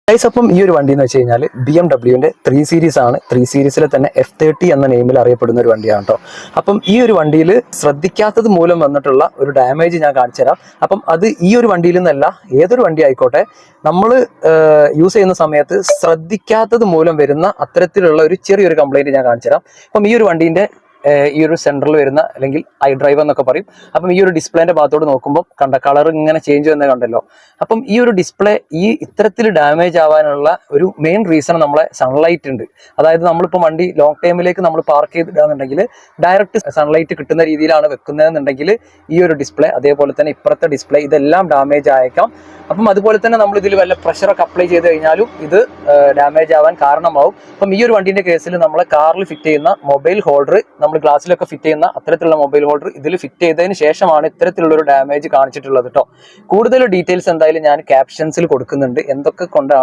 Guys, അപ്പം ഈ ഒരു വണ്ടി എന്ന് വെച്ച് കഴിഞ്ഞാൽ BMW 3 സീരീസ് ആണ്. 3 സീരീസിലെ തന്നെ F30 എന്ന നെയിമിൽ അറിയപ്പെടുന്ന ഒരു വണ്ടിയാണ് കേട്ടോ. അപ്പം ഈ ഒരു വണ്ടിയിൽ ശ്രദ്ധിക്കാത്തത് മൂലം വന്നിട്ടുള്ള ഒരു ഡാമേജ് ഞാൻ കാണിച്ചു തരാം. അപ്പം അത് ഈ ഒരു വണ്ടിയിൽ നിന്നല്ല, ഏതൊരു വണ്ടി ആയിക്കോട്ടെ, നമ്മൾ യൂസ് ചെയ്യുന്ന സമയത്ത് ശ്രദ്ധിക്കാത്തത് മൂലം വരുന്ന അത്തരത്തിലുള്ള ഒരു ചെറിയൊരു കംപ്ലൈൻറ്റ് ഞാൻ കാണിച്ചു തരാം. അപ്പം ഈ ഒരു വണ്ടീൻ്റെ ഈ ഒരു സെൻറ്ററിൽ വരുന്ന അല്ലെങ്കിൽ ഐ ഡ്രൈവ് എന്നൊക്കെ പറയും. അപ്പം ഈ ഒരു ഡിസ്പ്ലേന്റെ ഭാഗത്തോട് നോക്കുമ്പോൾ കണ്ട കളർ ഇങ്ങനെ ചേഞ്ച് വന്നത് കണ്ടല്ലോ. അപ്പം ഈ ഒരു ഡിസ്പ്ലേ ഈ ഇത്തരത്തിൽ ഡാമേജ് ആവാനുള്ള ഒരു മെയിൻ റീസൺ നമ്മളെ സൺലൈറ്റ് ഉണ്ട്. അതായത് നമ്മളിപ്പോൾ വണ്ടി ലോങ് ടൈമിലേക്ക് നമ്മൾ പാർക്ക് ചെയ്തിടുകയാണെന്നുണ്ടെങ്കിൽ ഡയറക്റ്റ് സൺലൈറ്റ് കിട്ടുന്ന രീതിയിലാണ് വെക്കുന്നതെന്നുണ്ടെങ്കിൽ ഈ ഒരു ഡിസ്പ്ലേ, അതേപോലെ തന്നെ ഇപ്പുറത്തെ ഡിസ്പ്ലേ, ഇതെല്ലാം ഡാമേജ് ആയേക്കാം. അപ്പം അതുപോലെ തന്നെ നമ്മൾ ഇതിൽ വല്ല പ്രഷറൊക്കെ അപ്ലൈ ചെയ്ത് കഴിഞ്ഞാലും ഇത് ഡാമേജ് ആവാൻ കാരണമാവും. അപ്പം ഈ ഒരു വണ്ടീൻ്റെ കേസിൽ നമ്മളെ കാറിൽ ഫിറ്റ് ചെയ്യുന്ന മൊബൈൽ ഹോൾഡർ, നമ്മൾ ഗ്ലാസ്സിലൊക്കെ ഫിറ്റ് ചെയ്യുന്ന അത്തരത്തിലുള്ള മൊബൈൽ ഹോൾഡർ ഇതിൽ ഫിറ്റ് ചെയ്തതിന് ശേഷമാണ് ഇത്തരത്തിലുള്ള ഒരു ഡാമേജ് കാണിച്ചിട്ടുള്ളത് കേട്ടോ. കൂടുതൽ ഡീറ്റെയിൽസ് എന്തായാലും ഞാൻ ക്യാപ്ഷൻസിൽ കൊടുക്കുന്നുണ്ട്, എന്തൊക്കെ കൊണ്ടാണ്